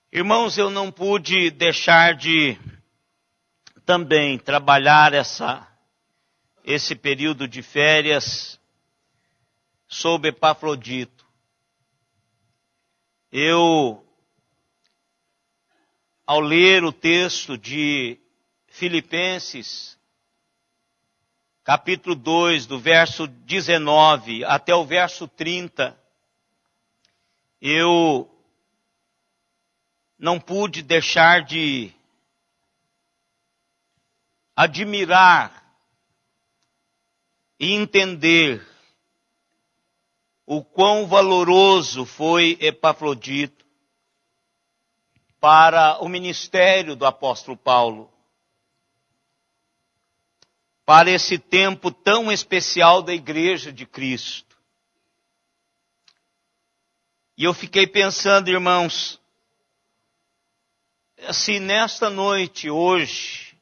Irmãos, eu não pude deixar de também trabalhar esse período de férias sob Epafrodito. Eu, ao ler o texto de Filipenses, capítulo 2, do verso 19 até o verso 30, eu não pude deixar de admirar e entender o quão valoroso foi Epafrodito para o ministério do apóstolo Paulo, para esse tempo tão especial da Igreja de Cristo. E eu fiquei pensando, irmãos, se nesta noite, hoje,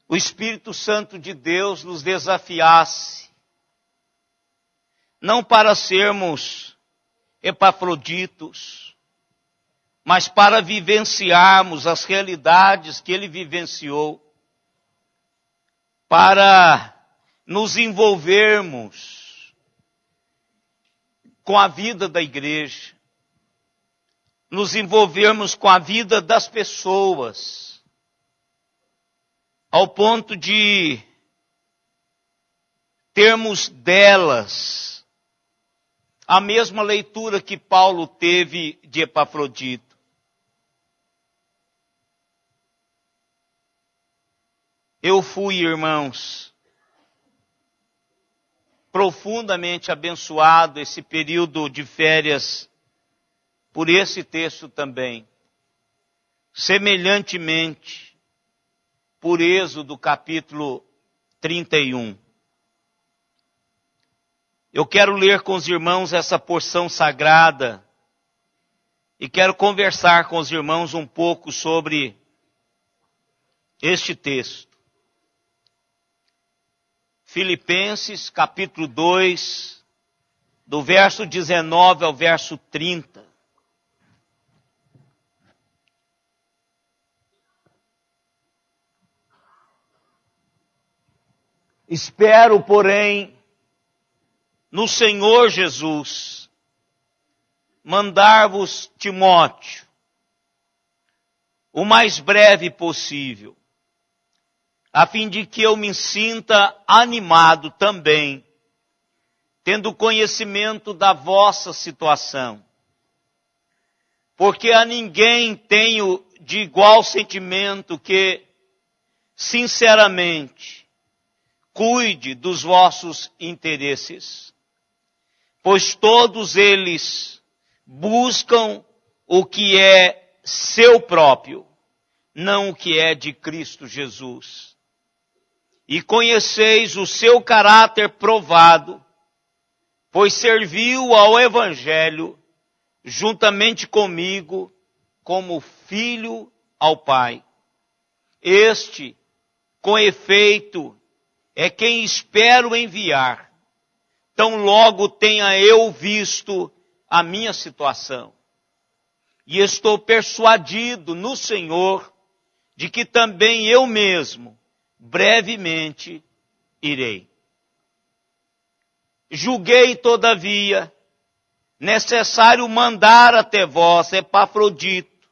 o Espírito Santo de Deus nos desafiasse, não para sermos Epafroditos, mas para vivenciarmos as realidades que ele vivenciou, para nos envolvermos com a vida da igreja, nos envolvermos com a vida das pessoas, ao ponto de termos delas a mesma leitura que Paulo teve de Epafrodito. Eu fui, irmãos, profundamente abençoado esse período de férias por esse texto também. Semelhantemente, por Êxodo capítulo 31. Eu quero ler com os irmãos essa porção sagrada e quero conversar com os irmãos um pouco sobre este texto. Filipenses capítulo 2, do verso 19 ao verso 30. Espero, porém, no Senhor Jesus, mandar-vos Timóteo, o mais breve possível, a fim de que eu me sinta animado também, tendo conhecimento da vossa situação. Porque a ninguém tenho de igual sentimento que, sinceramente, cuide dos vossos interesses, pois todos eles buscam o que é seu próprio, não o que é de Cristo Jesus. E conheceis o seu caráter provado, pois serviu ao Evangelho juntamente comigo como filho ao Pai. Este, com efeito, é quem espero enviar, tão logo tenha eu visto a minha situação. E estou persuadido no Senhor de que também eu mesmo, brevemente, irei. Julguei, todavia, necessário mandar até vós Epafrodito,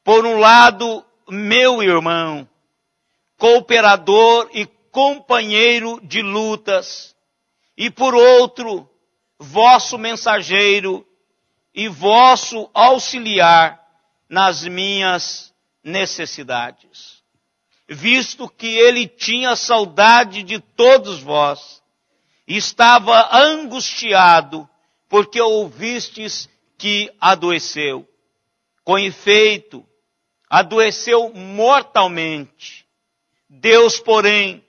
por um lado, meu irmão, cooperador e companheiro de lutas, e por outro, vosso mensageiro e vosso auxiliar nas minhas necessidades. Visto que ele tinha saudade de todos vós, e estava angustiado, porque ouvistes que adoeceu. Com efeito, adoeceu mortalmente. Deus, porém,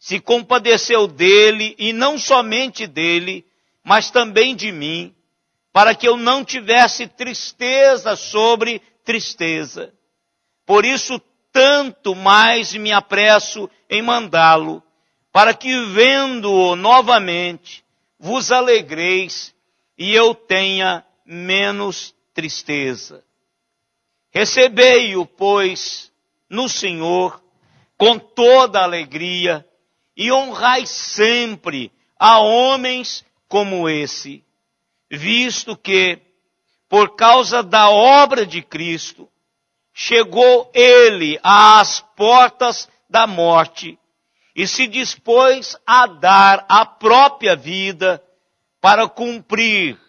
se compadeceu dele, e não somente dele, mas também de mim, para que eu não tivesse tristeza sobre tristeza. Por isso, tanto mais me apresso em mandá-lo, para que, vendo-o novamente, vos alegreis, e eu tenha menos tristeza. Recebei-o, pois, no Senhor, com toda alegria, e honrai sempre a homens como esse, visto que, por causa da obra de Cristo, chegou ele às portas da morte e se dispôs a dar a própria vida para cumprir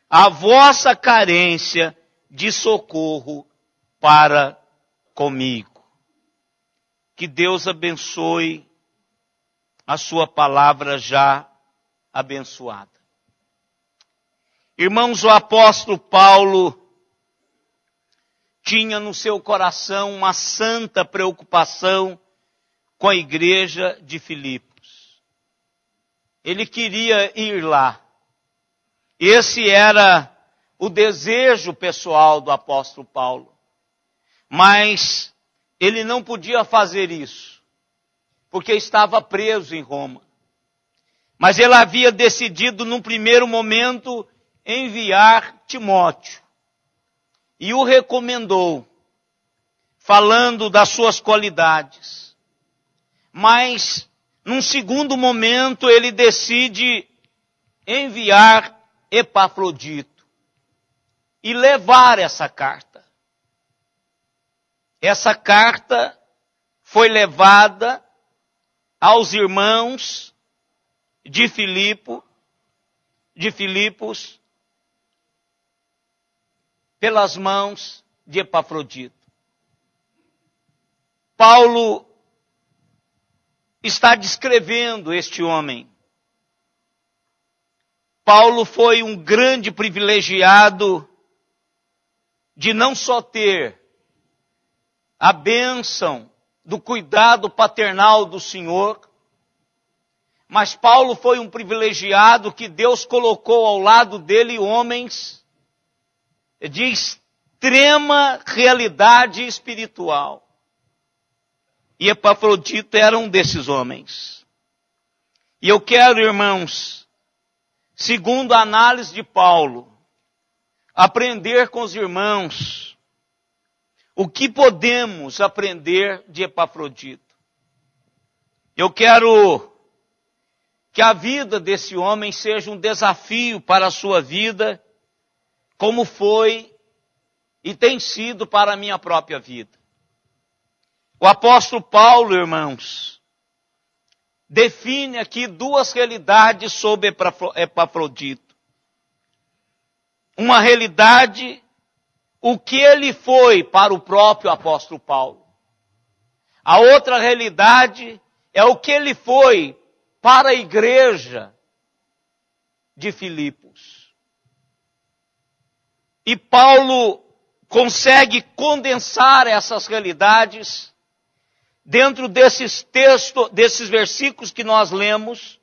a vossa carência de socorro para comigo. Que Deus abençoe a sua palavra já abençoada. Irmãos, o apóstolo Paulo tinha no seu coração uma santa preocupação com a igreja de Filipos. Ele queria ir lá. Esse era o desejo pessoal do apóstolo Paulo. Mas ele não podia fazer isso, porque estava preso em Roma. Mas ele havia decidido, num primeiro momento, enviar Timóteo. E o recomendou, falando das suas qualidades. Mas, num segundo momento, ele decide enviar Epafrodito e levar essa carta. Essa carta foi levada aos irmãos de Filipos, pelas mãos de Epafrodito. Paulo está descrevendo este homem. Paulo foi um grande privilegiado de não só ter a bênção do cuidado paternal do Senhor, mas Paulo foi um privilegiado que Deus colocou ao lado dele homens de extrema realidade espiritual. E Epafrodito era um desses homens. E eu quero, irmãos, segundo a análise de Paulo, aprender com os irmãos o que podemos aprender de Epafrodito. Eu quero que a vida desse homem seja um desafio para a sua vida, como foi e tem sido para a minha própria vida. O apóstolo Paulo, irmãos, define aqui duas realidades sobre Epafrodito. Uma realidade, o que ele foi para o próprio apóstolo Paulo. A outra realidade é o que ele foi para a igreja de Filipos. E Paulo consegue condensar essas realidades dentro desses textos, desses versículos que nós lemos,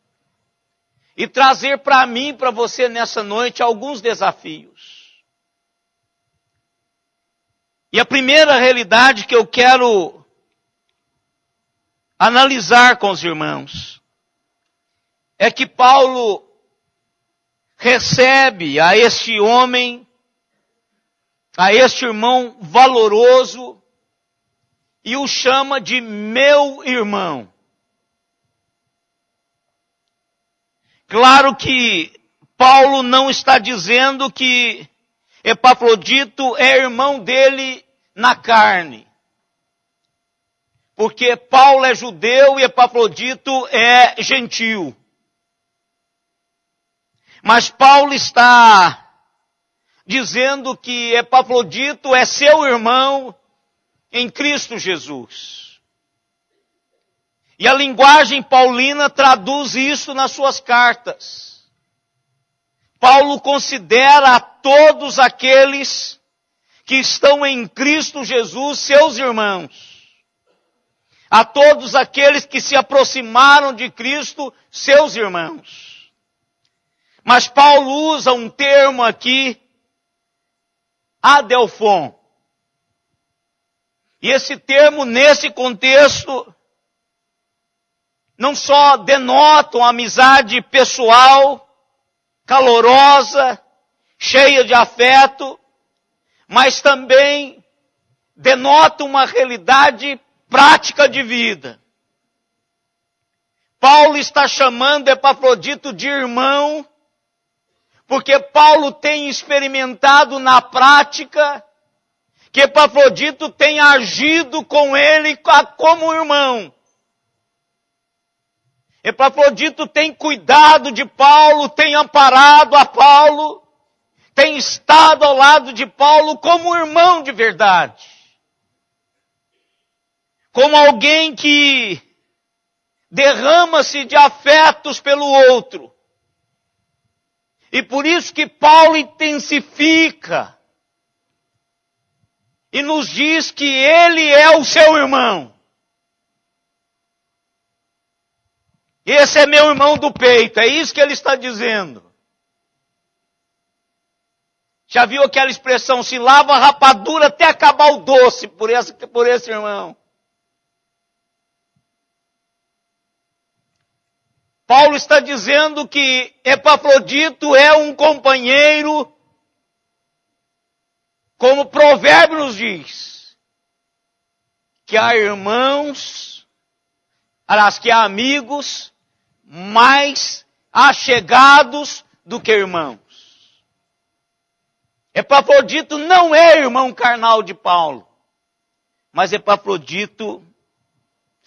e trazer para mim, para você nessa noite, alguns desafios. E a primeira realidade que eu quero analisar com os irmãos é que Paulo recebe a este homem, a este irmão valoroso, e o chama de meu irmão. Claro que Paulo não está dizendo que Epafrodito é irmão dele na carne. Porque Paulo é judeu e Epafrodito é gentil. Mas Paulo está dizendo que Epafrodito é seu irmão em Cristo Jesus. E a linguagem paulina traduz isso nas suas cartas. Paulo considera a todos aqueles que estão em Cristo Jesus seus irmãos. A todos aqueles que se aproximaram de Cristo seus irmãos. Mas Paulo usa um termo aqui, adelphon. E esse termo, nesse contexto, não só denota uma amizade pessoal, calorosa, cheia de afeto, mas também denota uma realidade prática de vida. Paulo está chamando Epafrodito de irmão, porque Paulo tem experimentado na prática que Epafrodito tem agido com ele como irmão. Epafrodito tem cuidado de Paulo, tem amparado a Paulo, tem estado ao lado de Paulo como irmão de verdade. Como alguém que derrama-se de afetos pelo outro. E por isso que Paulo intensifica e nos diz que ele é o seu irmão. Esse é meu irmão do peito, é isso que ele está dizendo. Já viu aquela expressão, se lava a rapadura até acabar o doce por esse irmão? Paulo está dizendo que Epafrodito é um companheiro, como o provérbio nos diz, que há irmãos, que há amigos mais achegados do que irmãos. Epafrodito não é irmão carnal de Paulo, mas Epafrodito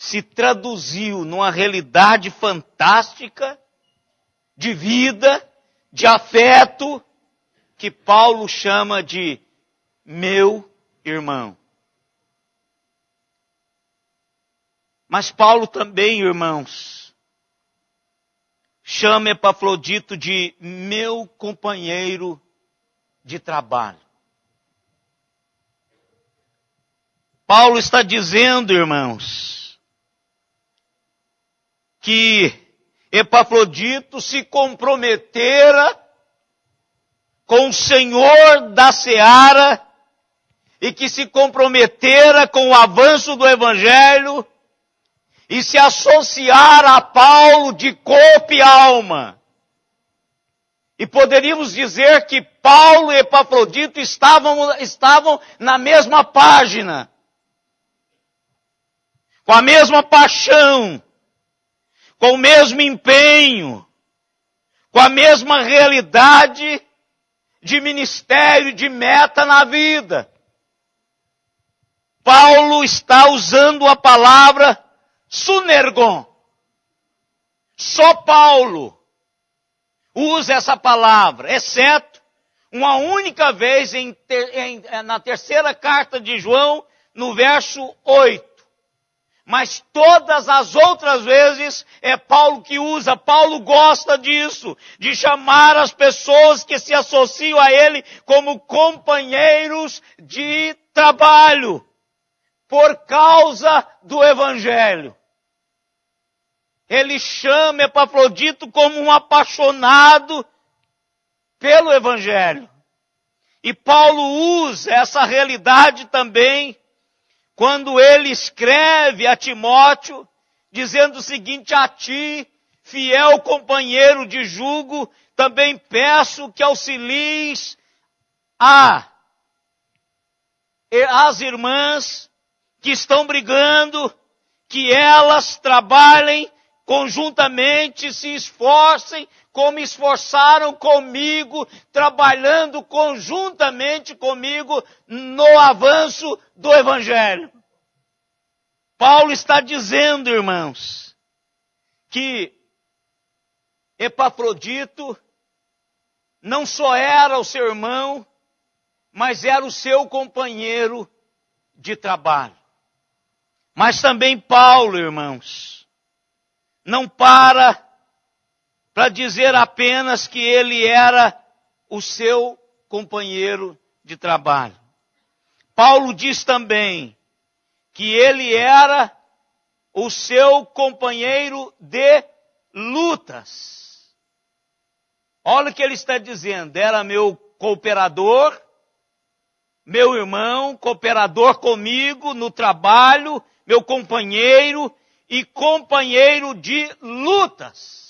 se traduziu numa realidade fantástica de vida, de afeto, que Paulo chama de meu irmão. Mas Paulo também, irmãos, chama Epafrodito de meu companheiro de trabalho. Paulo está dizendo, irmãos, que Epafrodito se comprometera com o Senhor da seara e que se comprometera com o avanço do Evangelho e se associara a Paulo de corpo e alma. E poderíamos dizer que Paulo e Epafrodito estavam na mesma página, com a mesma paixão, com o mesmo empenho, com a mesma realidade de ministério, de meta na vida. Paulo está usando a palavra sunergon. Só Paulo usa essa palavra, exceto uma única vez na terceira carta de João, no verso 8. Mas todas as outras vezes é Paulo que usa. Paulo gosta disso, de chamar as pessoas que se associam a ele como companheiros de trabalho, por causa do Evangelho. Ele chama Epafrodito como um apaixonado pelo Evangelho. E Paulo usa essa realidade também quando ele escreve a Timóteo, dizendo o seguinte: a ti, fiel companheiro de jugo, também peço que auxilies as irmãs que estão brigando, que elas trabalhem conjuntamente, se esforcem, como esforçaram comigo, trabalhando conjuntamente comigo no avanço do Evangelho. Paulo está dizendo, irmãos, que Epafrodito não só era o seu irmão, mas era o seu companheiro de trabalho. Mas também Paulo, irmãos, não para dizer apenas que ele era o seu companheiro de trabalho. Paulo diz também que ele era o seu companheiro de lutas. Olha o que ele está dizendo: era meu cooperador, meu irmão, cooperador comigo no trabalho, meu companheiro e companheiro de lutas.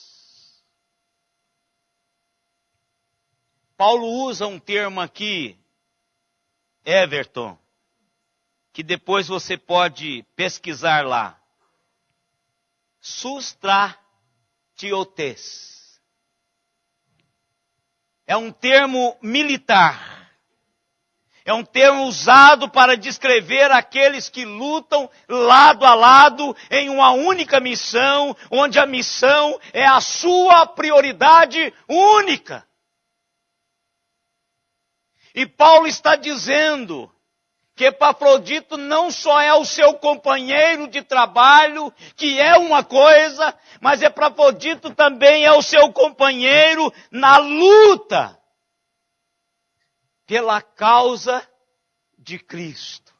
Paulo usa um termo aqui Everton, que depois você pode pesquisar lá. Sustratiotes. É um termo militar. É um termo usado para descrever aqueles que lutam lado a lado em uma única missão, onde a missão é a sua prioridade única. E Paulo está dizendo que Epafrodito não só é o seu companheiro de trabalho, que é uma coisa, mas Epafrodito também é o seu companheiro na luta pela causa de Cristo.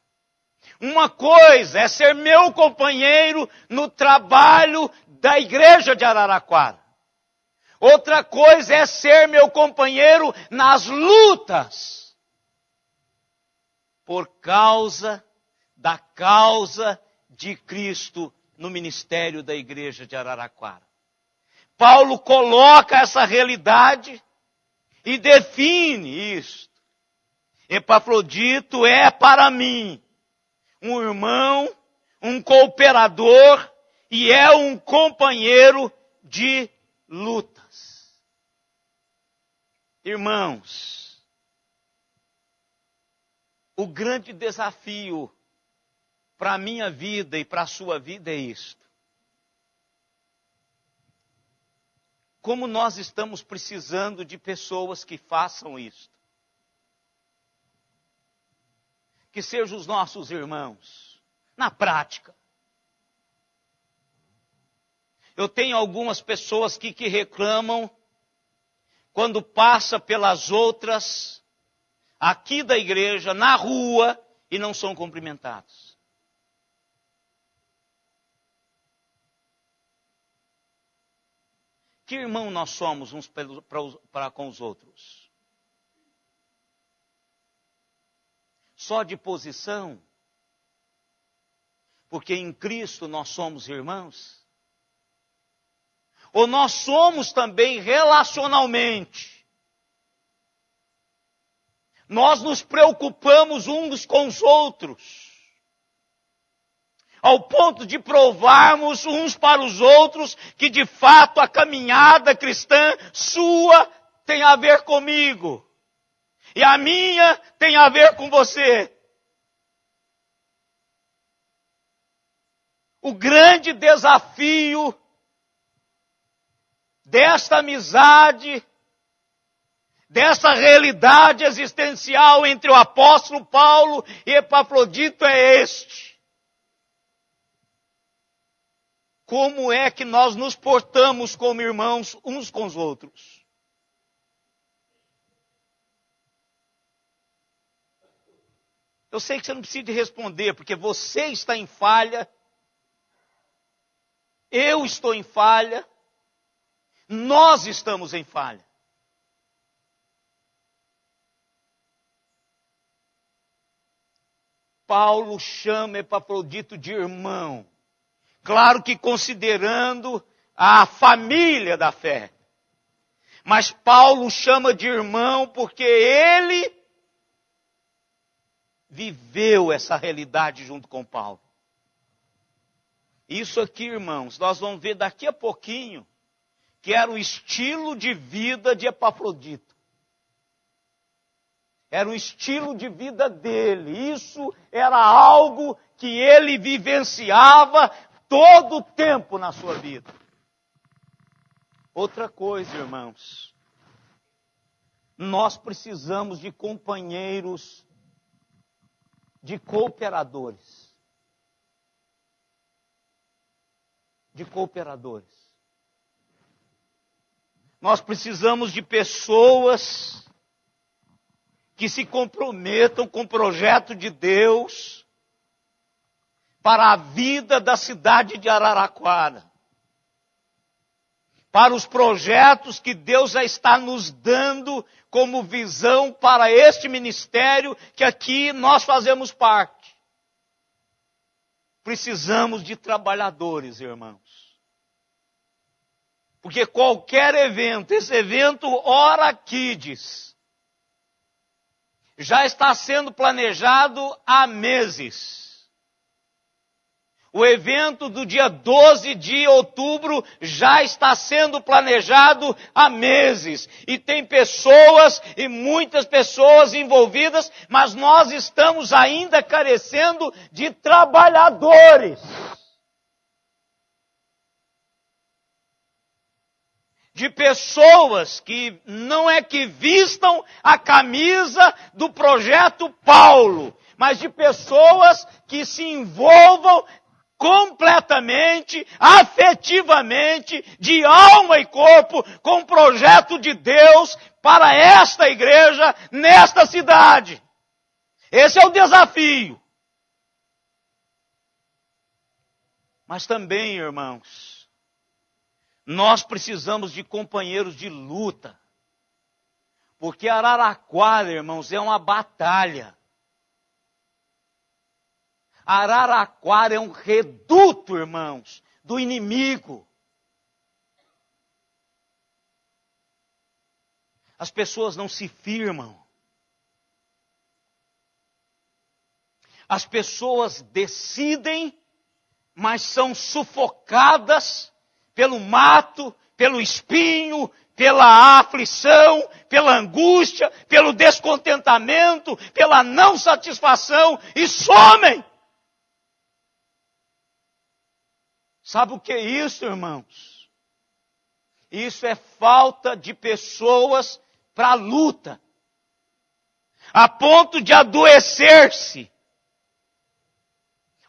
Uma coisa é ser meu companheiro no trabalho da igreja de Araraquara. Outra coisa é ser meu companheiro nas lutas por causa da causa de Cristo no ministério da igreja de Araraquara. Paulo coloca essa realidade e define isso. Epafrodito é para mim um irmão, um cooperador e é um companheiro de lutas. Irmãos, o grande desafio para a minha vida e para a sua vida é isto. Como nós estamos precisando de pessoas que façam isto. Que sejam os nossos irmãos, na prática. Eu tenho algumas pessoas que reclamam quando passa pelas outras, aqui da igreja, na rua, e não são cumprimentados. Que irmão nós somos uns para com os outros? Só de posição? Porque em Cristo nós somos irmãos? Ou nós somos também relacionalmente? Nós nos preocupamos uns com os outros, ao ponto de provarmos uns para os outros que de fato a caminhada cristã sua tem a ver comigo. E a minha tem a ver com você. O grande desafio desta amizade, dessa realidade existencial entre o apóstolo Paulo e Epafrodito é este. Como é que nós nos portamos como irmãos uns com os outros? Eu sei que você não precisa de responder, porque você está em falha, eu estou em falha, nós estamos em falha. Paulo chama Epafrodito de irmão, claro que considerando a família da fé. Mas Paulo chama de irmão porque ele viveu essa realidade junto com Paulo. Isso aqui, irmãos, nós vamos ver daqui a pouquinho, que era o estilo de vida de Epafrodito. Era o estilo de vida dele. Isso era algo que ele vivenciava todo o tempo na sua vida. Outra coisa, irmãos, nós precisamos de companheiros, de cooperadores. De cooperadores. Nós precisamos de pessoas que se comprometam com o projeto de Deus para a vida da cidade de Araraquara. Para os projetos que Deus já está nos dando como visão para este ministério que aqui nós fazemos parte. Precisamos de trabalhadores, irmãos. Porque qualquer evento, esse evento Ora Kids, já está sendo planejado há meses. O evento do dia 12 de outubro já está sendo planejado há meses. E tem pessoas, e muitas pessoas envolvidas, mas nós estamos ainda carecendo de trabalhadores. De pessoas que não é que vistam a camisa do projeto Paulo, mas de pessoas que se envolvam completamente, afetivamente, de alma e corpo, com o projeto de Deus para esta igreja, nesta cidade. Esse é o desafio. Mas também, irmãos, nós precisamos de companheiros de luta. Porque Araraquara, irmãos, é uma batalha. Araraquara é um reduto, irmãos, do inimigo. As pessoas não se firmam. As pessoas decidem, mas são sufocadas pelo mato, pelo espinho, pela aflição, pela angústia, pelo descontentamento, pela não satisfação e somem. Sabe o que é isso, irmãos? Isso é falta de pessoas para a luta. A ponto de adoecer-se.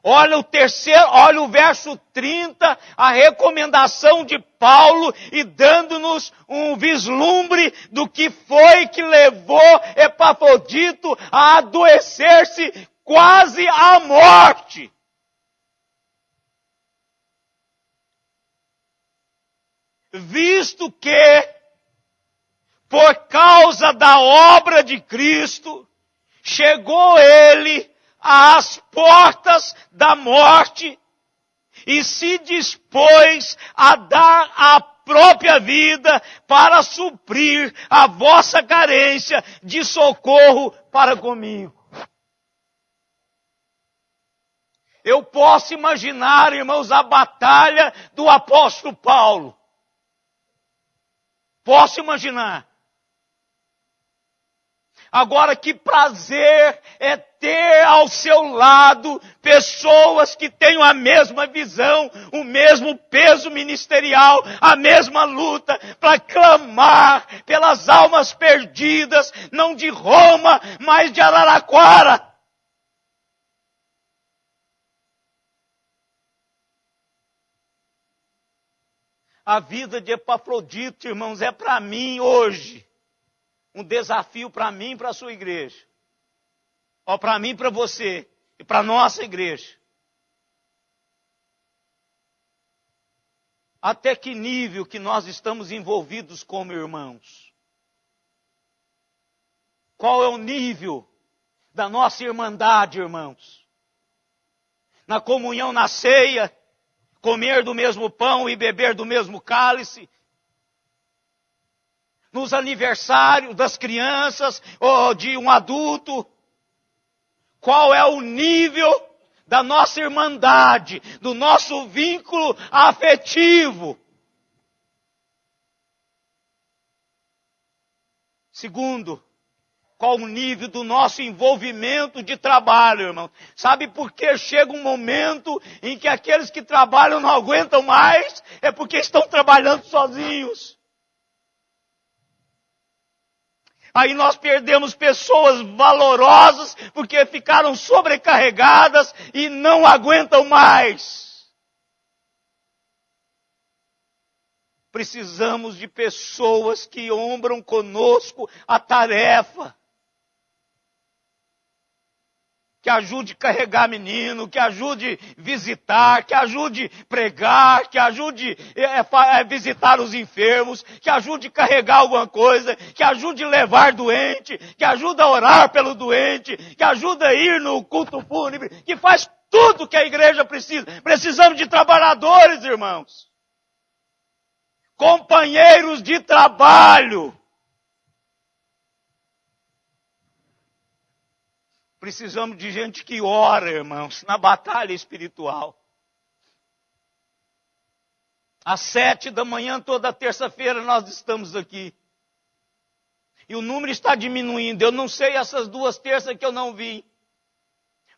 Olha o verso 30, a recomendação de Paulo e dando-nos um vislumbre do que foi que levou Epafrodito a adoecer-se quase à morte. Visto que, por causa da obra de Cristo, chegou ele às portas da morte e se dispôs a dar a própria vida para suprir a vossa carência de socorro para comigo. Eu posso imaginar, irmãos, a batalha do apóstolo Paulo. Posso imaginar. Agora, que prazer é ter ao seu lado pessoas que tenham a mesma visão, o mesmo peso ministerial, a mesma luta para clamar pelas almas perdidas, não de Roma, mas de Araraquara. A vida de Epafrodito, irmãos, é para mim hoje um desafio para mim e para a sua igreja. Ou para mim e para você e para a nossa igreja. Até que nível que nós estamos envolvidos como irmãos? Qual é o nível da nossa irmandade, irmãos? Na comunhão, na ceia, comer do mesmo pão e beber do mesmo cálice, nos aniversários das crianças ou de um adulto. Qual é o nível da nossa irmandade, do nosso vínculo afetivo? Segundo, qual o nível do nosso envolvimento de trabalho, irmão? Sabe por que chega um momento em que aqueles que trabalham não aguentam mais? É porque estão trabalhando sozinhos. Aí nós perdemos pessoas valorosas porque ficaram sobrecarregadas e não aguentam mais. Precisamos de pessoas que ombram conosco a tarefa. Que ajude a carregar menino, que ajude a visitar, que ajude a pregar, que ajude a visitar os enfermos, que ajude a carregar alguma coisa, que ajude a levar doente, que ajude a orar pelo doente, que ajude a ir no culto fúnebre, que faz tudo que a igreja precisa. Precisamos de trabalhadores, irmãos. Companheiros de trabalho. Precisamos de gente que ora, irmãos, na batalha espiritual. Às 7 da manhã, toda terça-feira, nós estamos aqui. E o número está diminuindo. Eu não sei essas 2 terças que eu não vi.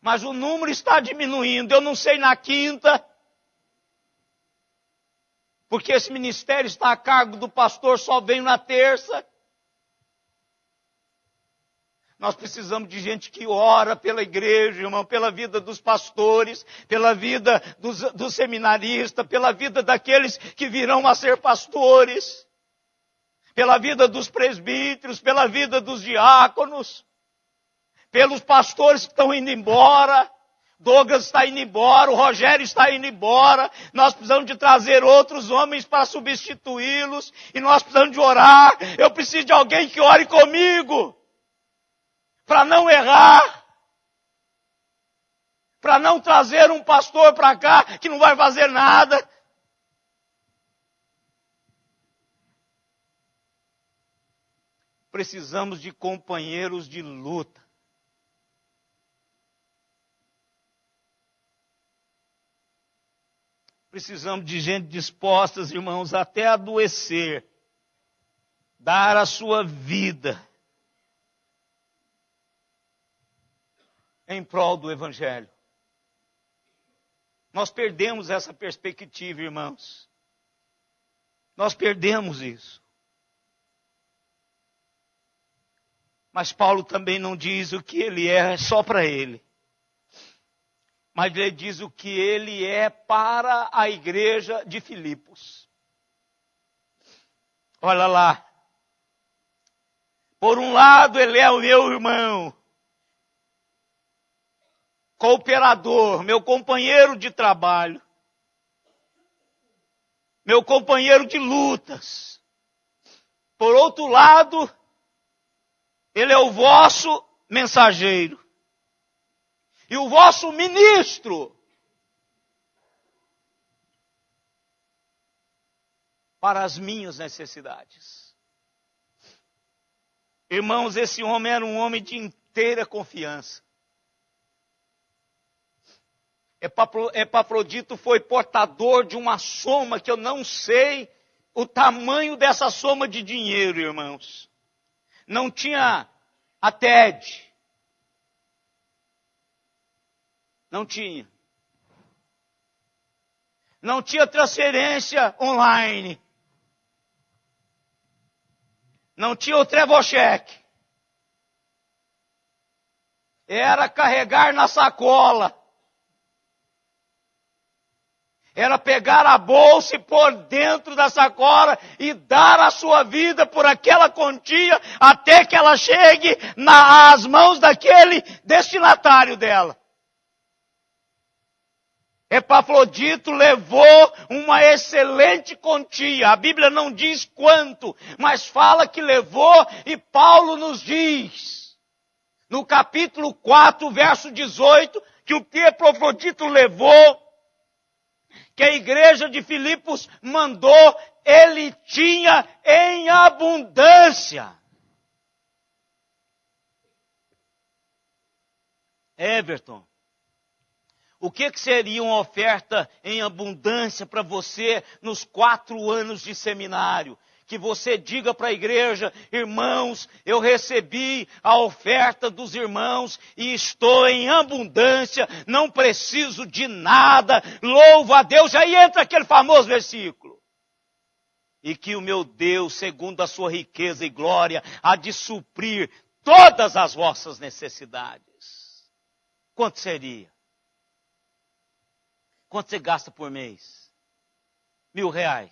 Mas o número está diminuindo. Eu não sei na quinta. Porque esse ministério está a cargo do pastor, só venho na terça. Nós precisamos de gente que ora pela igreja, irmão, pela vida dos pastores, pela vida dos seminaristas, pela vida daqueles que virão a ser pastores, pela vida dos presbíteros, pela vida dos diáconos, pelos pastores que estão indo embora. Douglas está indo embora, o Rogério está indo embora. Nós precisamos de trazer outros homens para substituí-los. E nós precisamos de orar. Eu preciso de alguém que ore comigo. Para não errar. Para não trazer um pastor para cá que não vai fazer nada. Precisamos de companheiros de luta. Precisamos de gente disposta, irmãos, até adoecer, dar a sua vida em prol do Evangelho. Nós perdemos essa perspectiva, irmãos. Nós perdemos isso. Mas Paulo também não diz o que ele é só para ele. Mas ele diz o que ele é para a igreja de Filipos. Olha lá. Por um lado, ele é o meu irmão, cooperador, meu companheiro de trabalho, meu companheiro de lutas. Por outro lado, ele é o vosso mensageiro. E o vosso ministro para as minhas necessidades. Irmãos, esse homem era um homem de inteira confiança. Epafrodito foi portador de uma soma que eu não sei o tamanho dessa soma de dinheiro, irmãos. Não tinha a TED. Não tinha. Não tinha transferência online. Não tinha o Trevocheque. Era carregar na sacola. Era pegar a bolsa e pôr dentro da sacola e dar a sua vida por aquela quantia até que ela chegue nas mãos daquele destinatário dela. Epafrodito levou uma excelente quantia. A Bíblia não diz quanto, mas fala que levou, e Paulo nos diz, no capítulo 4, verso 18, que o que Epafrodito levou, que a igreja de Filipos mandou, ele tinha em abundância. Everton, o que seria uma oferta em abundância para você nos 4 anos de seminário? Que você diga para a igreja: irmãos, eu recebi a oferta dos irmãos e estou em abundância, não preciso de nada, louvo a Deus. Aí entra aquele famoso versículo. E que o meu Deus, segundo a sua riqueza e glória, há de suprir todas as vossas necessidades. Quanto seria? Quanto você gasta por mês? R$1.000.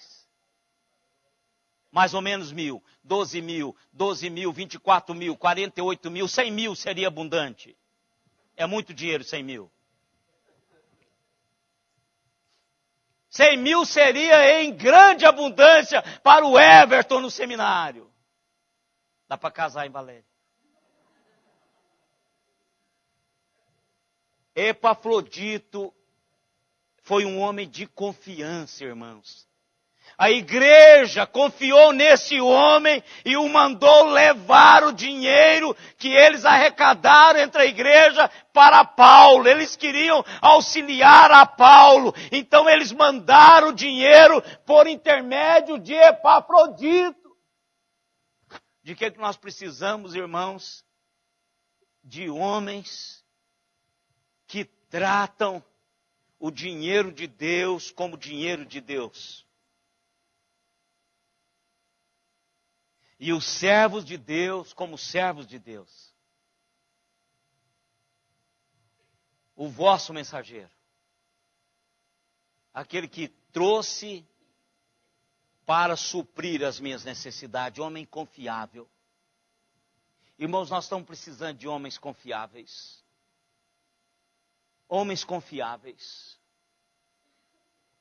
Mais ou menos 1.000. 12.000, 24.000, 48.000, 100.000 seria abundante. É muito dinheiro, 100.000. 100.000 seria em grande abundância para o Everton no seminário. Dá para casar em Valéria. Epafrodito foi um homem de confiança, irmãos. A igreja confiou nesse homem e o mandou levar o dinheiro que eles arrecadaram entre a igreja para Paulo. Eles queriam auxiliar a Paulo. Então eles mandaram o dinheiro por intermédio de Epafrodito. De que nós precisamos, irmãos? De homens que tratam o dinheiro de Deus como dinheiro de Deus. E os servos de Deus como servos de Deus. O vosso mensageiro. Aquele que trouxe para suprir as minhas necessidades. Homem confiável. Irmãos, nós estamos precisando de homens confiáveis. Homens confiáveis.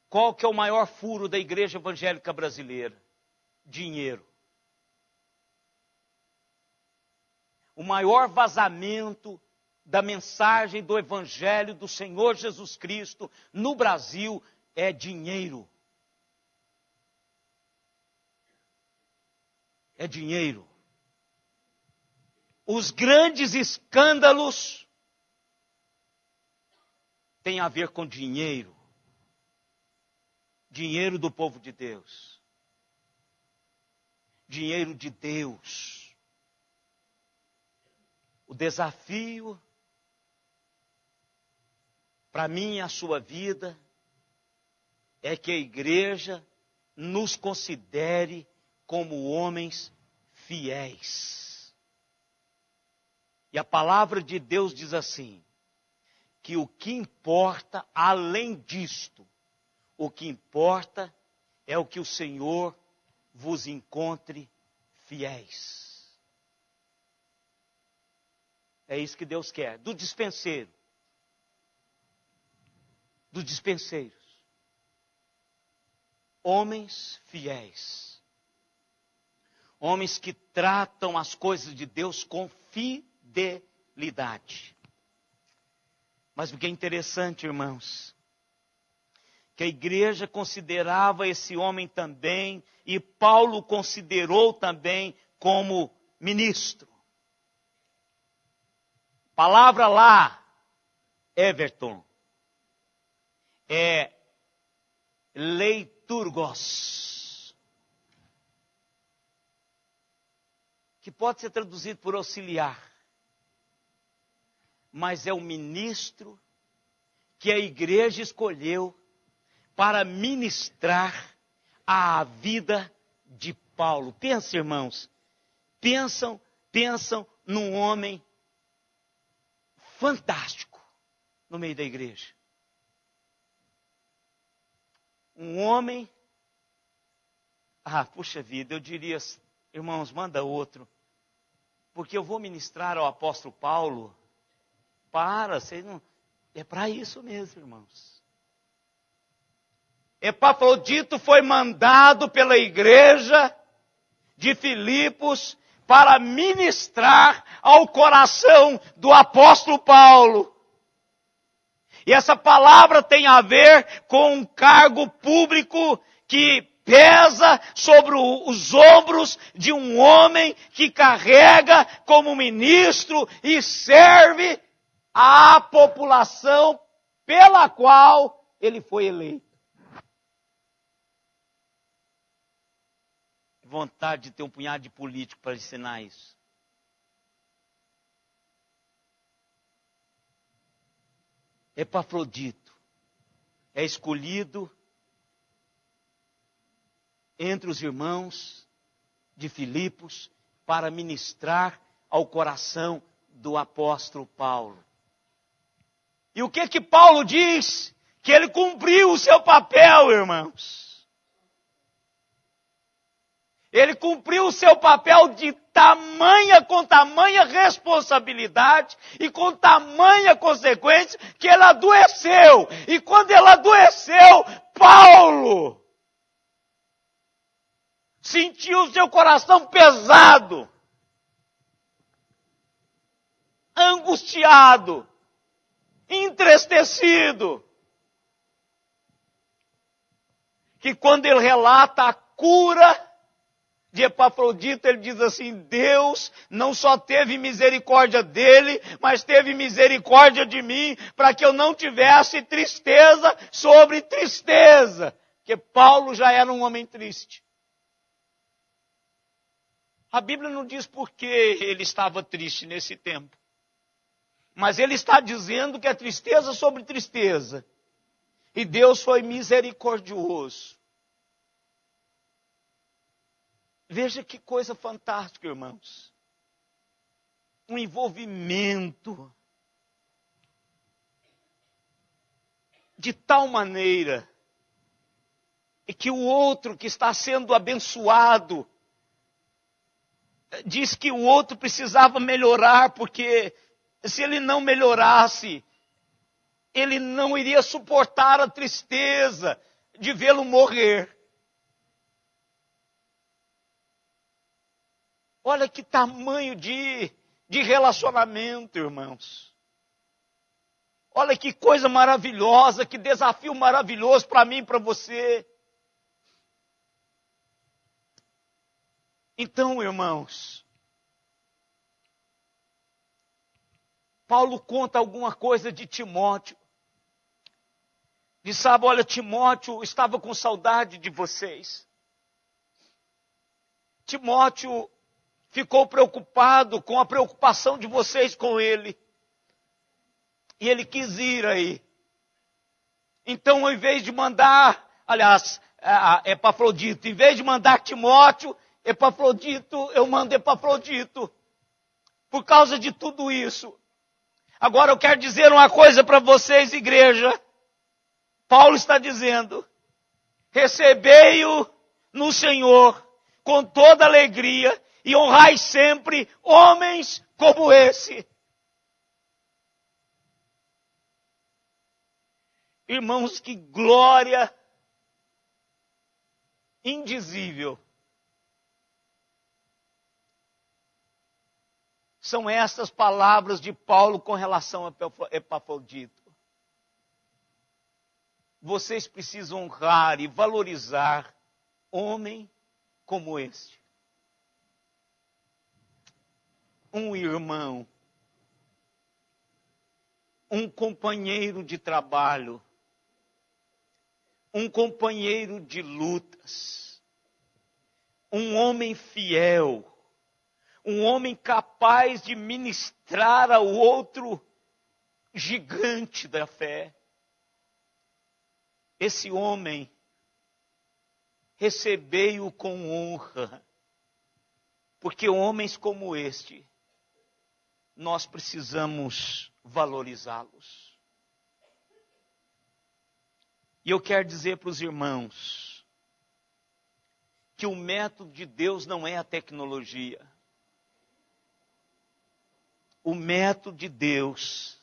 Qual que é o maior furo da igreja evangélica brasileira? Dinheiro. O maior vazamento da mensagem do Evangelho do Senhor Jesus Cristo no Brasil é dinheiro. É dinheiro. Os grandes escândalos têm a ver com dinheiro. Dinheiro do povo de Deus. Dinheiro de Deus. O desafio para mim e a sua vida é que a igreja nos considere como homens fiéis. E a palavra de Deus diz assim, que o que importa além disto, o que importa é o que o Senhor vos encontre fiéis. É isso que Deus quer, do dispenseiro. Dos dispenseiros. Homens fiéis. Homens que tratam as coisas de Deus com fidelidade. Mas o que é interessante, irmãos, que a igreja considerava esse homem também, e Paulo considerou também como ministro. Palavra lá, Everton, é leiturgos, que pode ser traduzido por auxiliar, mas é o ministro que a igreja escolheu para ministrar a vida de Paulo. Pensa, irmãos, pensam num homem fantástico no meio da igreja. Um homem, puxa vida, eu diria, irmãos, manda outro, porque eu vou ministrar ao apóstolo Paulo. Vocês não, é para isso mesmo, irmãos. Epafrodito foi mandado pela igreja de Filipos para ministrar ao coração do apóstolo Paulo. E essa palavra tem a ver com um cargo público que pesa sobre os ombros de um homem que carrega como ministro e serve à população pela qual ele foi eleito. Vontade de ter um punhado de político para ensinar isso. Epafrodito é escolhido entre os irmãos de Filipos para ministrar ao coração do apóstolo Paulo. E o que Paulo diz? Que ele cumpriu o seu papel, irmãos. Ele cumpriu o seu papel com tamanha responsabilidade e com tamanha consequência que ele adoeceu. E quando ele adoeceu, Paulo sentiu o seu coração pesado, angustiado, entristecido. que quando ele relata a cura de Epafrodito, ele diz assim: Deus não só teve misericórdia dele, mas teve misericórdia de mim, para que eu não tivesse tristeza sobre tristeza. Porque Paulo já era um homem triste. A Bíblia não diz por que ele estava triste nesse tempo. Mas ele está dizendo que é tristeza sobre tristeza. E Deus foi misericordioso. Veja que coisa fantástica, irmãos. Um envolvimento de tal maneira que o outro que está sendo abençoado diz que o outro precisava melhorar, porque se ele não melhorasse, ele não iria suportar a tristeza de vê-lo morrer. Olha que tamanho de relacionamento, irmãos. Olha que coisa maravilhosa, que desafio maravilhoso para mim e para você. Então, irmãos, Paulo conta alguma coisa de Timóteo. Diz, sabe, olha, Timóteo estava com saudade de vocês. Timóteo ficou preocupado com a preocupação de vocês com ele. E ele quis ir aí. Então, ao invés de mandar, Epafrodito, em vez de mandar Timóteo, Epafrodito, eu mando Epafrodito. Por causa de tudo isso. Agora eu quero dizer uma coisa para vocês, igreja. Paulo está dizendo: recebei-o no Senhor com toda alegria e honrai sempre homens como esse. Irmãos, que glória indizível são essas palavras de Paulo com relação a Epafrodito. Vocês precisam honrar e valorizar homem como este. Um irmão, um companheiro de trabalho, um companheiro de lutas, um homem fiel, um homem capaz de ministrar ao outro gigante da fé. Esse homem, recebei-o com honra, porque homens como este, nós precisamos valorizá-los. E eu quero dizer para os irmãos, que o método de Deus não é a tecnologia. O método de Deus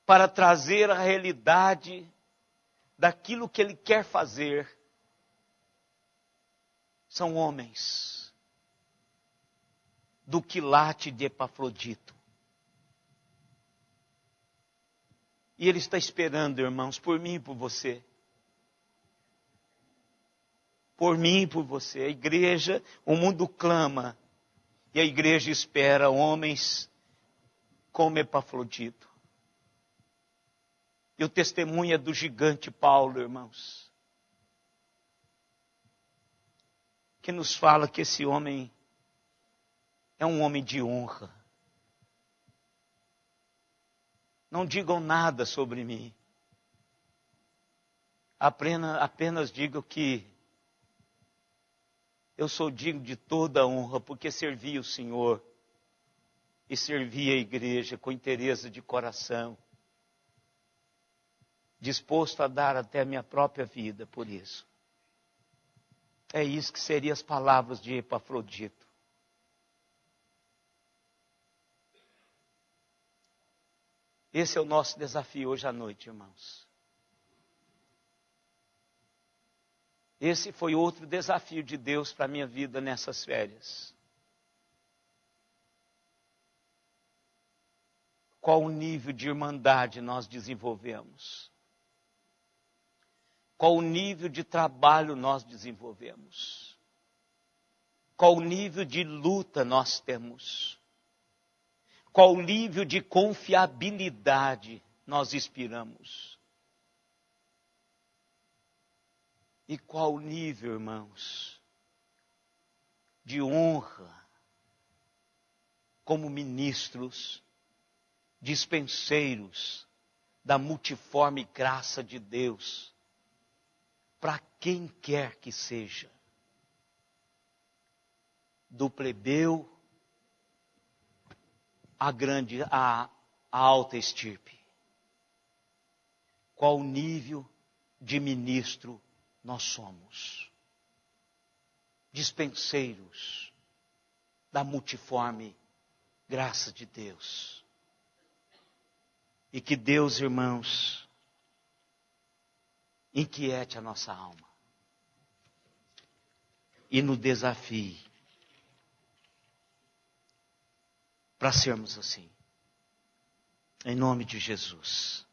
para trazer a realidade daquilo que Ele quer fazer são homens do quilate de Epafrodito. E Ele está esperando, irmãos, por mim e por você. Por mim e por você. A igreja, o mundo clama. E a igreja espera homens como Epafrodito. E o testemunho é do gigante Paulo, irmãos. Que nos fala que esse homem é um homem de honra. Não digam nada sobre mim. Apenas digam que eu sou digno de toda a honra, porque servi o Senhor e servi a igreja com interesse de coração, disposto a dar até a minha própria vida por isso. É isso que seriam as palavras de Epafrodito. Esse é o nosso desafio hoje à noite, irmãos. Esse foi outro desafio de Deus para a minha vida nessas férias. Qual o nível de irmandade nós desenvolvemos? Qual o nível de trabalho nós desenvolvemos? Qual o nível de luta nós temos? Qual o nível de confiabilidade nós inspiramos? E qual o nível, irmãos, de honra como ministros, dispenseiros da multiforme graça de Deus, para quem quer que seja, do plebeu à alta estirpe. Qual nível de ministro nós somos? Dispenseiros da multiforme graça de Deus. E que Deus, irmãos, inquiete a nossa alma e nos desafie para sermos assim. Em nome de Jesus.